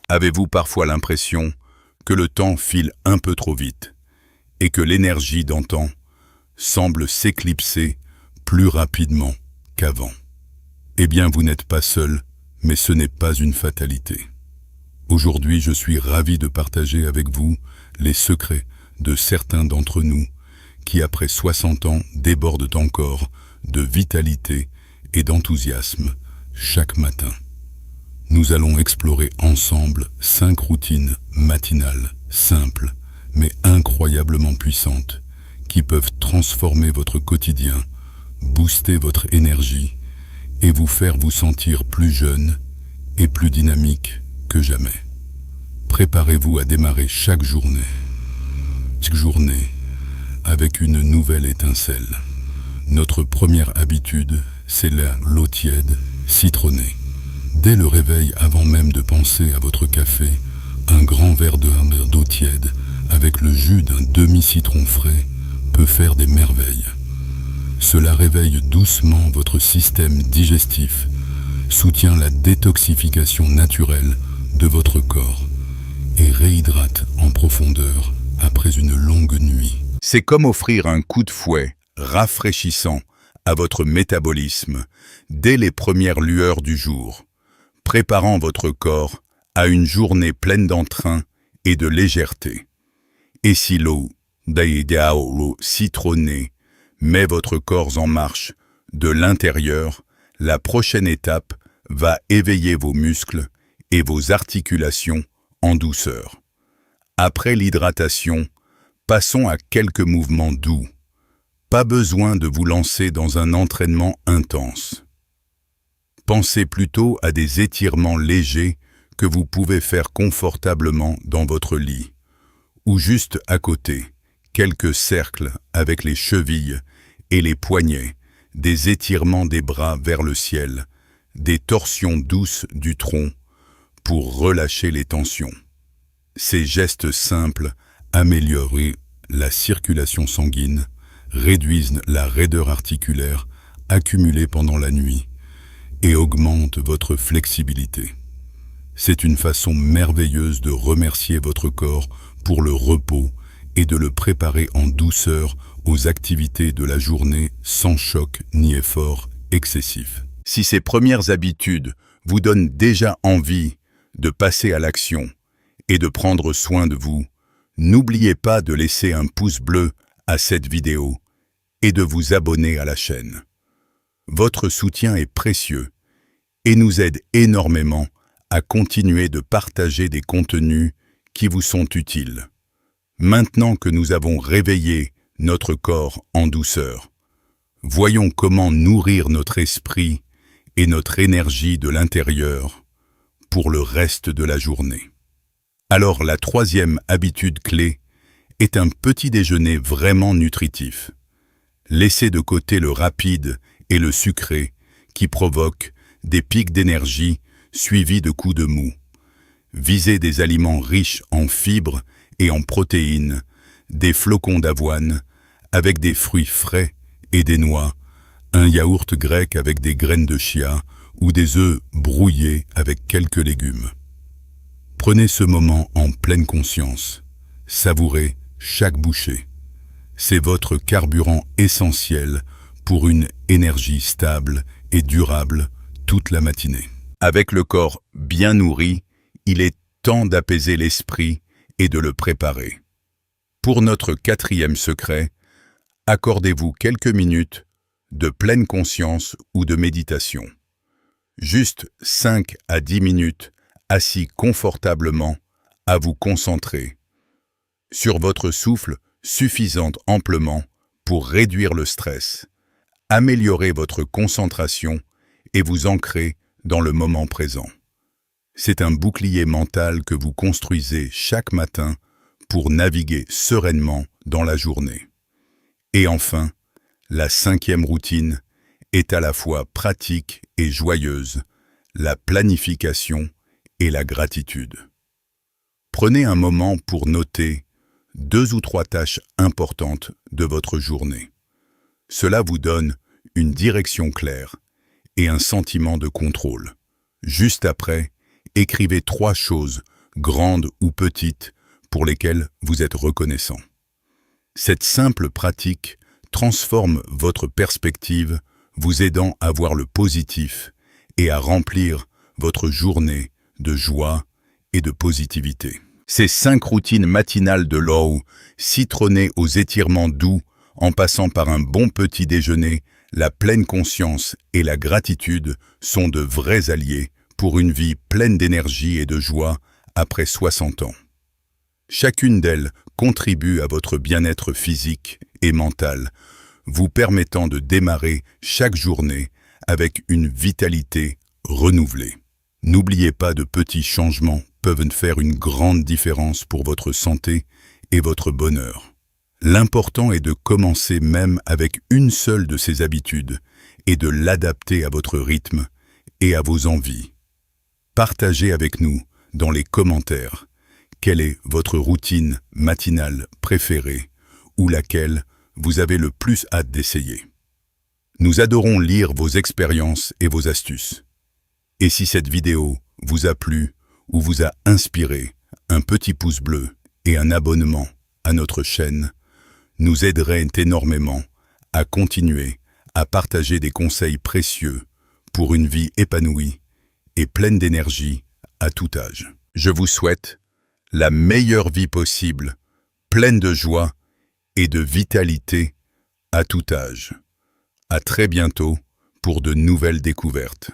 Avez-vous parfois l'impression que le temps file un peu trop vite et que l'énergie d'antan semble s'éclipser plus rapidement qu'avant? Eh bien, vous n'êtes pas seul, mais ce n'est pas une fatalité. Aujourd'hui, je suis ravi de partager avec vous les secrets de certains d'entre nous qui, après 60 ans, débordent encore de vitalité et d'enthousiasme chaque matin. Nous allons explorer ensemble 5 routines matinales simples, mais incroyablement puissantes, qui peuvent transformer votre quotidien, booster votre énergie et vous faire vous sentir plus jeune et plus dynamique que jamais. Préparez-vous à démarrer chaque journée avec une nouvelle étincelle. Notre première habitude, c'est l'eau tiède, citronnée. Dès le réveil, avant même de penser à votre café, un grand verre d'eau tiède avec le jus d'un demi-citron frais peut faire des merveilles. Cela réveille doucement votre système digestif, soutient la détoxification naturelle de votre corps et réhydrate en profondeur après une longue nuit. C'est comme offrir un coup de fouet rafraîchissant à votre métabolisme dès les premières lueurs du jour, préparant votre corps à une journée pleine d'entrain et de légèreté. Et si l'eau citronnée met votre corps en marche de l'intérieur, la prochaine étape va éveiller vos muscles et vos articulations en douceur. Après l'hydratation, passons à quelques mouvements doux. Pas besoin de vous lancer dans un entraînement intense. Pensez plutôt à des étirements légers que vous pouvez faire confortablement dans votre lit, ou juste à côté, quelques cercles avec les chevilles et les poignets, des étirements des bras vers le ciel, des torsions douces du tronc pour relâcher les tensions. Ces gestes simples améliorent la circulation sanguine, réduisent la raideur articulaire accumulée pendant la nuit et augmentent votre flexibilité. C'est une façon merveilleuse de remercier votre corps pour le repos et de le préparer en douceur aux activités de la journée sans choc ni effort excessif. Si ces premières habitudes vous donnent déjà envie de passer à l'action et de prendre soin de vous, n'oubliez pas de laisser un pouce bleu à cette vidéo et de vous abonner à la chaîne. Votre soutien est précieux et nous aide énormément à continuer de partager des contenus qui vous sont utiles. Maintenant que nous avons réveillé notre corps en douceur, voyons comment nourrir notre esprit et notre énergie de l'intérieur pour le reste de la journée. Alors la troisième habitude clé est un petit déjeuner vraiment nutritif. Laissez de côté le rapide et le sucré qui provoquent des pics d'énergie suivis de coups de mou. Visez des aliments riches en fibres et en protéines, des flocons d'avoine avec des fruits frais et des noix, un yaourt grec avec des graines de chia ou des œufs brouillés avec quelques légumes. Prenez ce moment en pleine conscience. Savourez chaque bouchée. C'est votre carburant essentiel pour une énergie stable et durable toute la matinée. Avec le corps bien nourri, il est temps d'apaiser l'esprit et de le préparer. Pour notre quatrième secret, accordez-vous quelques minutes de pleine conscience ou de méditation. Juste 5 à 10 minutes assis confortablement à vous concentrer sur votre souffle suffisant amplement pour réduire le stress, améliorer votre concentration et vous ancrer dans le moment présent. C'est un bouclier mental que vous construisez chaque matin pour naviguer sereinement dans la journée. Et enfin, la cinquième routine est à la fois pratique et joyeuse, la planification et la gratitude. Prenez un moment pour noter 2 ou 3 tâches importantes de votre journée. Cela vous donne une direction claire et un sentiment de contrôle. Juste après, écrivez 3 choses grandes ou petites, pour lesquelles vous êtes reconnaissant. Cette simple pratique transforme votre perspective, vous aidant à voir le positif et à remplir votre journée de joie et de positivité. Ces 5 routines matinales de Low, citronnées aux étirements doux, en passant par un bon petit déjeuner, la pleine conscience et la gratitude sont de vrais alliés pour une vie pleine d'énergie et de joie après 60 ans. Chacune d'elles contribue à votre bien-être physique et mental, vous permettant de démarrer chaque journée avec une vitalité renouvelée. N'oubliez pas, de petits changements peuvent faire une grande différence pour votre santé et votre bonheur. L'important est de commencer même avec une seule de ces habitudes et de l'adapter à votre rythme et à vos envies. Partagez avec nous dans les commentaires quelle est votre routine matinale préférée ou laquelle vous avez le plus hâte d'essayer. Nous adorons lire vos expériences et vos astuces. Et si cette vidéo vous a plu ou vous a inspiré, un petit pouce bleu et un abonnement à notre chaîne nous aiderait énormément à continuer à partager des conseils précieux pour une vie épanouie et pleine d'énergie à tout âge. Je vous souhaite la meilleure vie possible, pleine de joie et de vitalité à tout âge. À très bientôt pour de nouvelles découvertes.